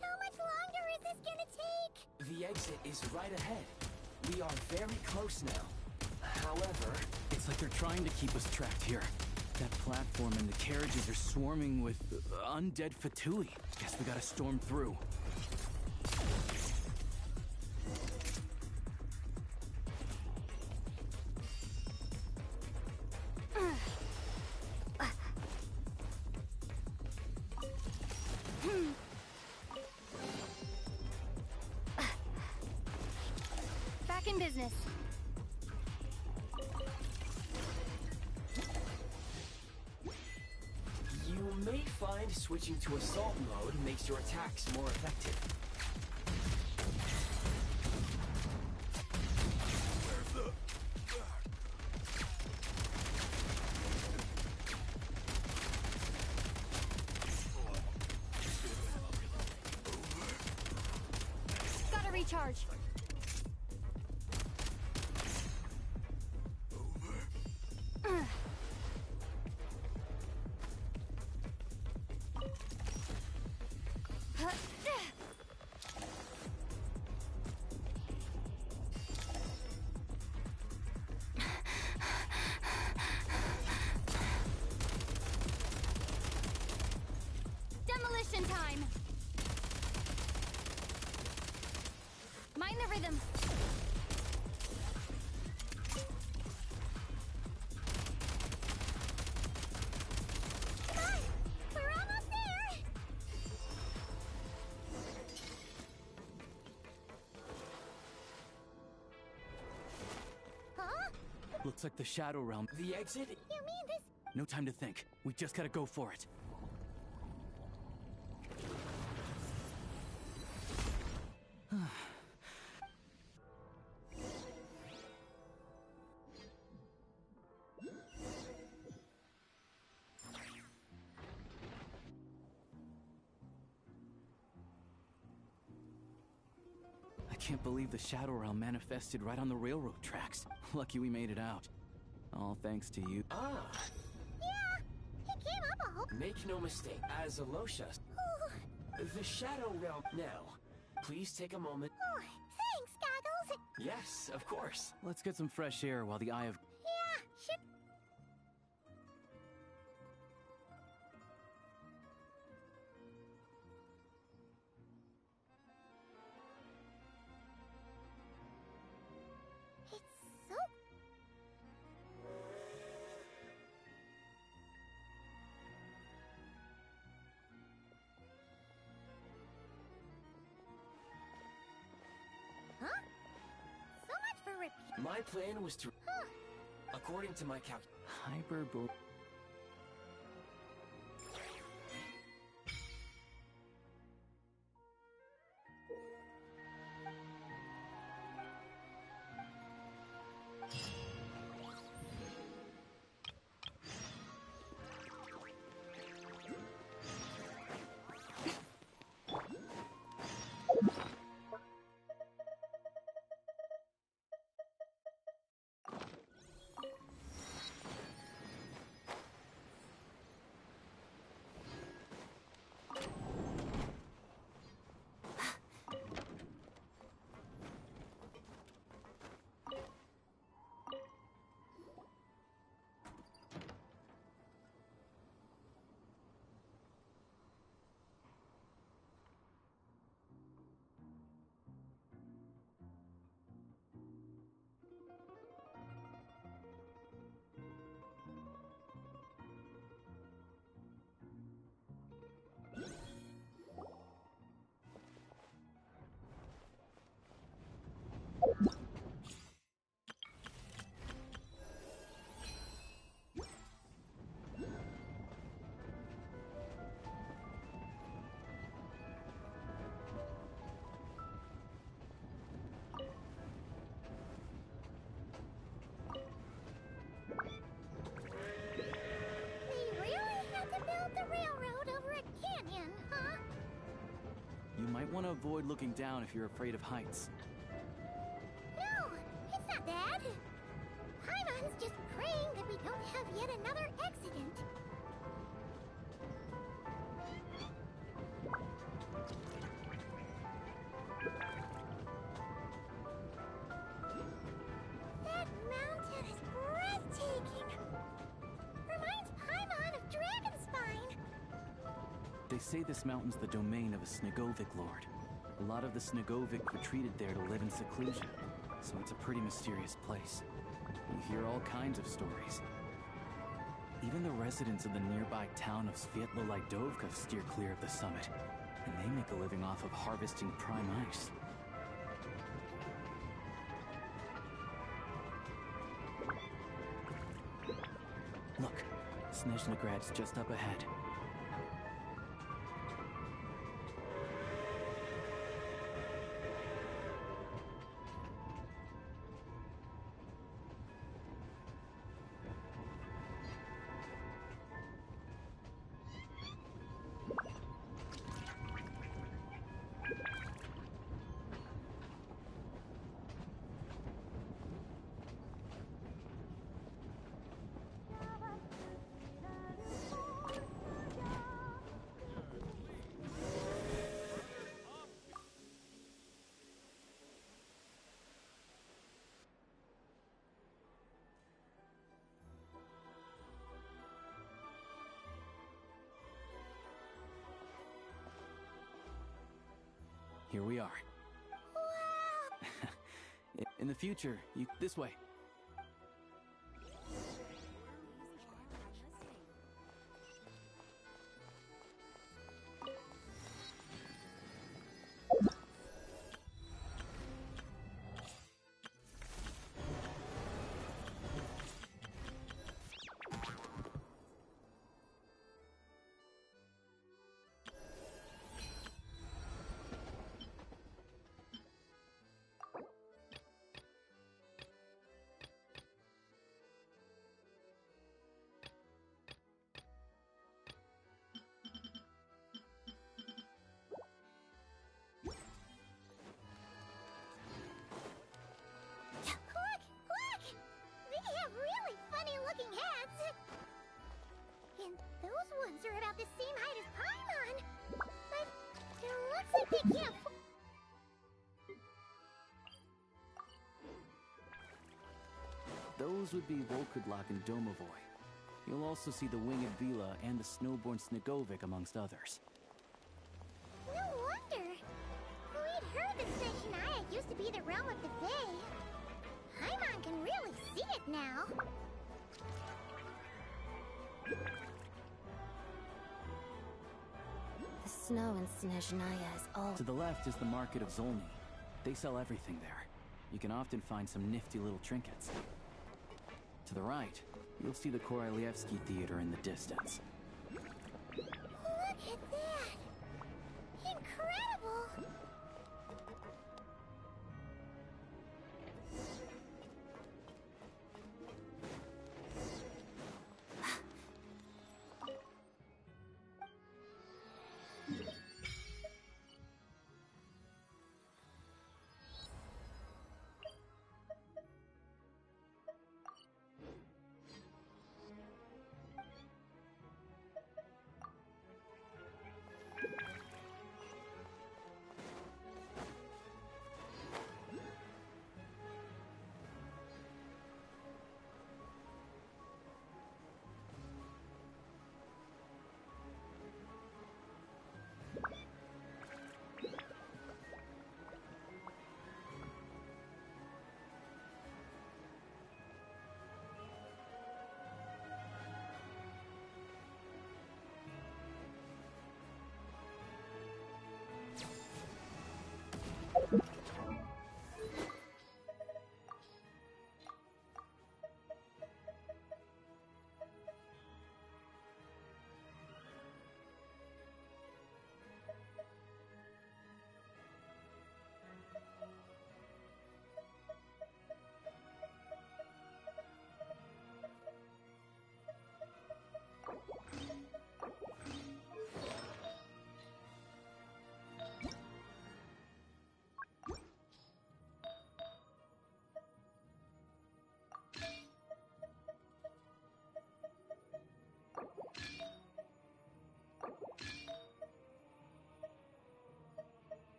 Speaker 1: How much longer is this gonna take?
Speaker 3: The exit is right ahead. We are very close now. However...
Speaker 8: It's like they're trying to keep us trapped here. That platform and the carriages are swarming with undead Fatui. Guess we gotta storm through.
Speaker 2: Same business.
Speaker 3: You may find switching to assault mode makes your attacks more effective.
Speaker 2: Gotta recharge. Demolition time! Mind the rhythm. Come on! We're almost there! Huh?
Speaker 8: Looks like the Shadow Realm.
Speaker 3: The exit?
Speaker 1: You mean this?
Speaker 8: No time to think. We just gotta go for it. I can't believe the Shadow Realm manifested right on the railroad tracks. Lucky we made it out. All thanks to you.
Speaker 3: Ah,
Speaker 1: Yeah! He came up a whole...
Speaker 3: make no mistake. As Alosha, the Shadow Realm. Now, please take a moment.
Speaker 1: Oh, thanks, Goggles!
Speaker 3: Yes, of course.
Speaker 8: Let's get some fresh air while the Eye of...
Speaker 1: Yeah, sure. It's so... Huh? So much for repeat.
Speaker 3: My plan was to,
Speaker 1: Huh.
Speaker 3: according to my calc.
Speaker 8: Hyperbole.
Speaker 1: They really had to build the railroad over a canyon, huh?
Speaker 8: You might want to avoid looking down if you're afraid of heights.
Speaker 1: No, it's not that. Paimon's just praying that we don't have yet another accident. That mountain is breathtaking. Reminds Paimon of Dragonspine.
Speaker 8: They say this mountain's the domain of a Snegovic lord. A lot of the Snegovic retreated there to live in seclusion, so it's a pretty mysterious place. You hear all kinds of stories. Even the residents of the nearby town of Svietlo-Lidovka steer clear of the summit, and they make a living off of harvesting prime ice. Snezhnagrad's just up ahead. Here we are. In the future, this way.
Speaker 1: Are about the same height as Paimon, but it looks like they can't.
Speaker 8: Those would be Volkudlak and Domovoy. You'll also see the winged Vila and the snowborn Snegovic amongst others.
Speaker 1: No wonder. We'd heard that Snezhnaya used to be the realm of the Fae. Paimon can really see it now.
Speaker 2: The snow in Snezhnaya is all...
Speaker 8: To the left is the market of Zolny. They sell everything there. You can often find some nifty little trinkets. To the right, you'll see the Korolievsky Theater in the distance.
Speaker 1: Look at that! Incredible!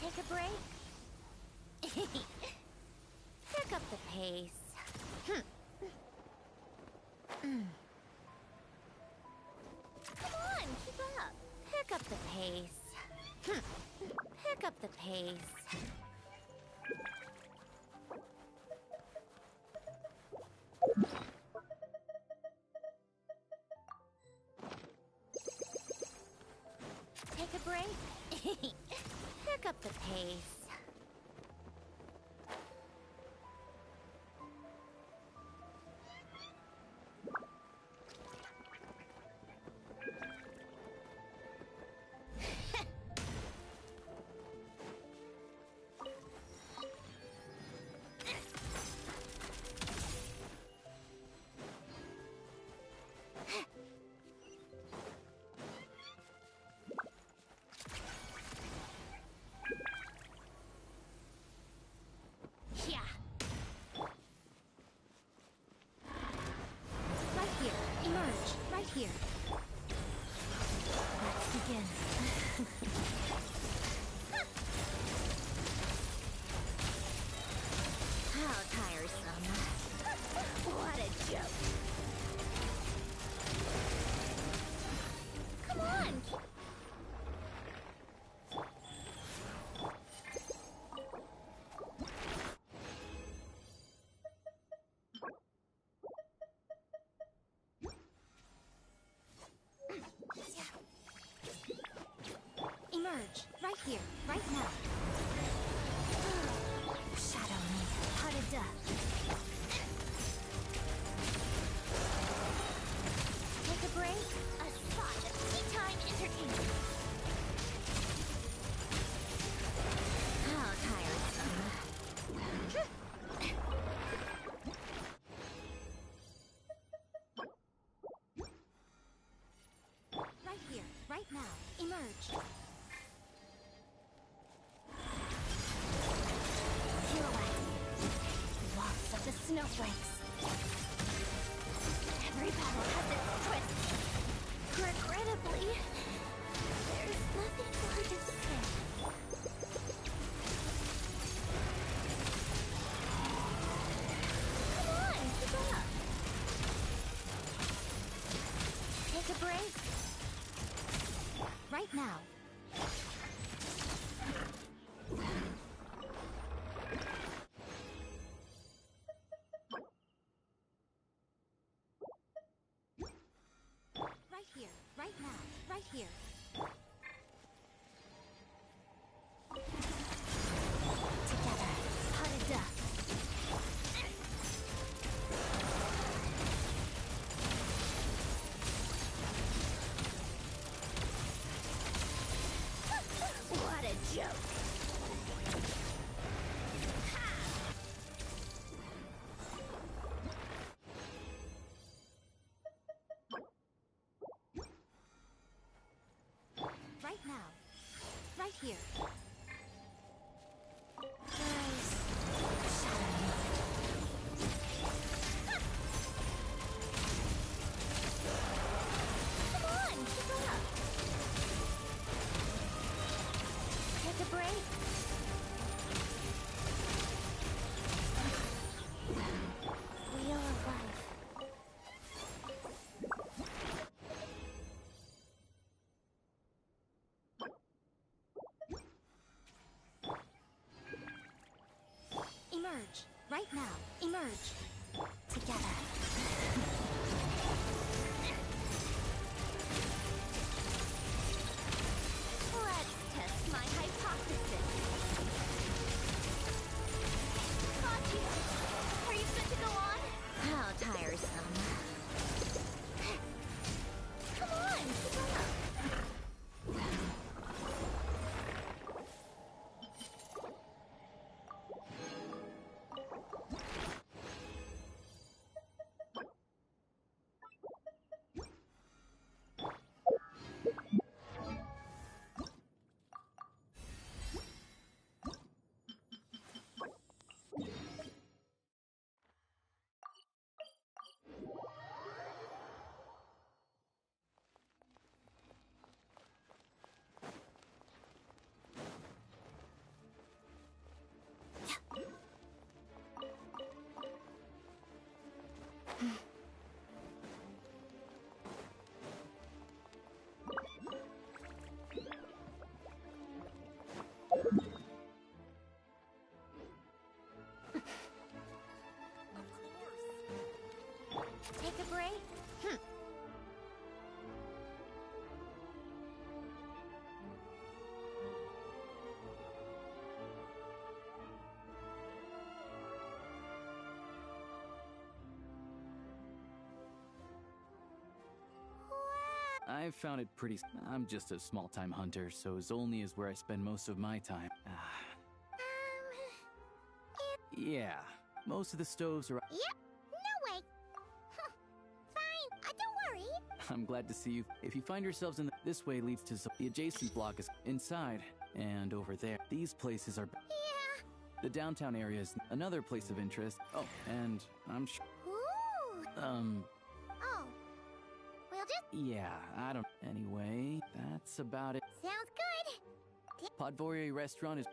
Speaker 1: Take a break? Pick up the pace. Come on, keep up. Pick up the pace. Take a break. Pick up the pace. Yeah.
Speaker 2: Right here. Emerge. Right here. Let's begin.
Speaker 1: How tiresome. What a joke. Come on.
Speaker 2: Emerge. Right here. Right now. Shadow me. Pot of death.
Speaker 1: Take a break. A spot of tea time entertainment. How tiresome.
Speaker 2: Right here. Right now. Emerge. Pirouette. Waltz of the snowflakes.
Speaker 1: Every battle has its twist. Regrettably, there's nothing more to say. Come on, keep up. Take a break.
Speaker 2: Right now. Right here. Right now. Right here. Together. Pot of death.
Speaker 1: What a joke.
Speaker 2: Right now. Right here.
Speaker 1: Nice.
Speaker 2: Shadow me.
Speaker 1: Come on, keep up. Take a break. Wheel of life.
Speaker 2: Emerge. Right now. Emerge. Together.
Speaker 1: Let's test my hypothesis. Katya, are you good to go on? How tiresome. Come on, keep up.
Speaker 8: I've found it pretty... I'm just a small-time hunter, so Zolny is where I spend most of my time. Yeah, most of the stoves are...
Speaker 1: Yep, no way. Fine, don't worry.
Speaker 8: I'm glad to see you. If you find yourselves in this way leads to the adjacent block is inside, and over there. These places are...
Speaker 1: Yeah.
Speaker 8: The downtown area is another place of interest. Oh, and I'm sure...
Speaker 1: Ooh. Oh. We'll just...
Speaker 8: Yeah, I don't... Anyway, that's about it.
Speaker 1: Sounds good.
Speaker 8: Podvory restaurant is...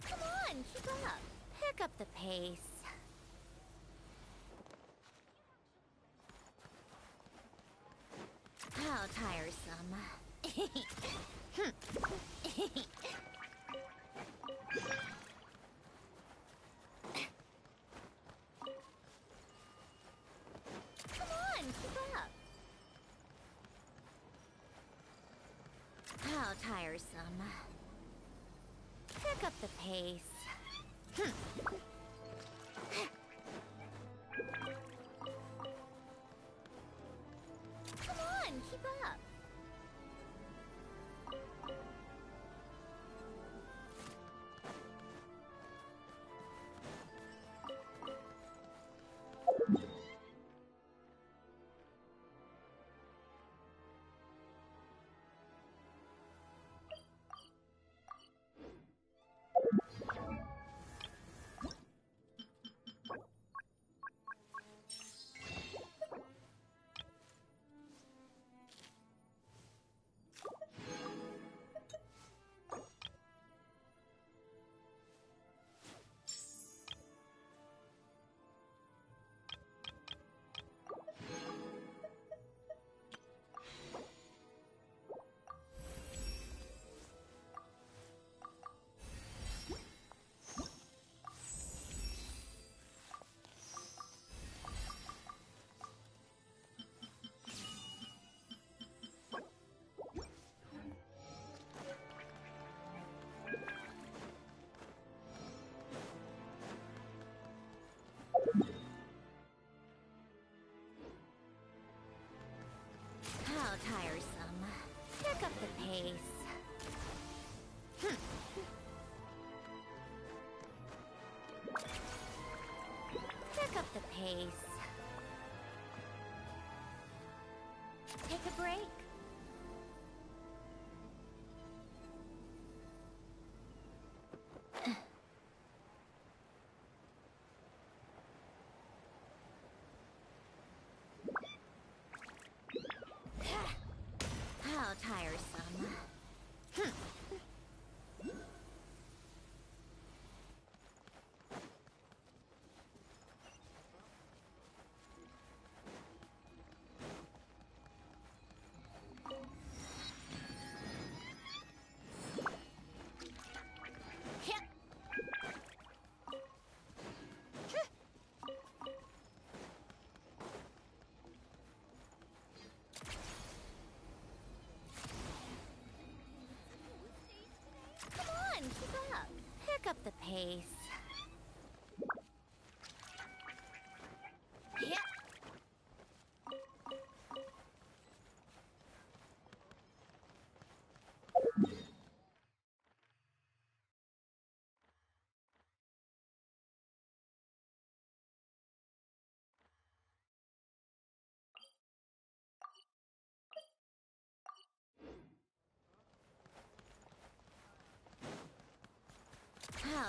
Speaker 1: Come on, keep up. Pick up the pace. How tiresome. Come on, keep up. How tiresome. Pick up the pace. Come on, keep up. How tiresome. Pick up the pace. Pick up the pace. Take a break. How tiresome. Come on, keep up. Pick up the pace.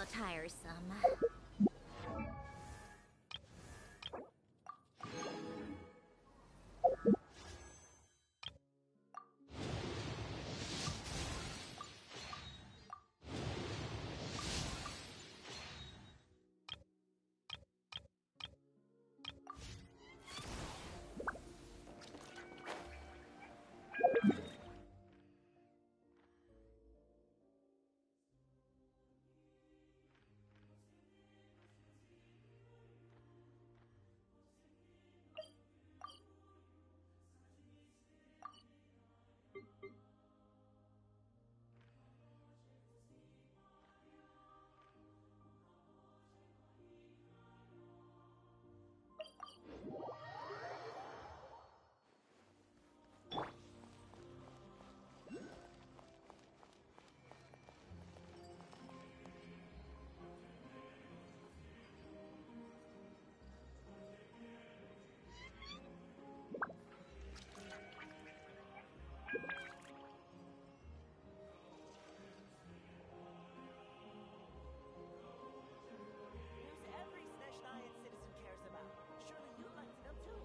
Speaker 1: little tiresome.
Speaker 15: Every Snezhnayan citizen cares about. Surely you'd like to know too.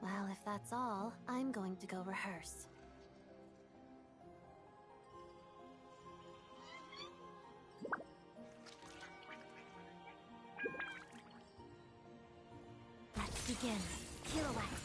Speaker 5: Well, if that's all, I'm going to go rehearse. Let's begin. Pirouette.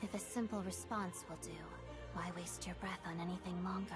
Speaker 5: If a simple response will do, why waste your breath on anything longer?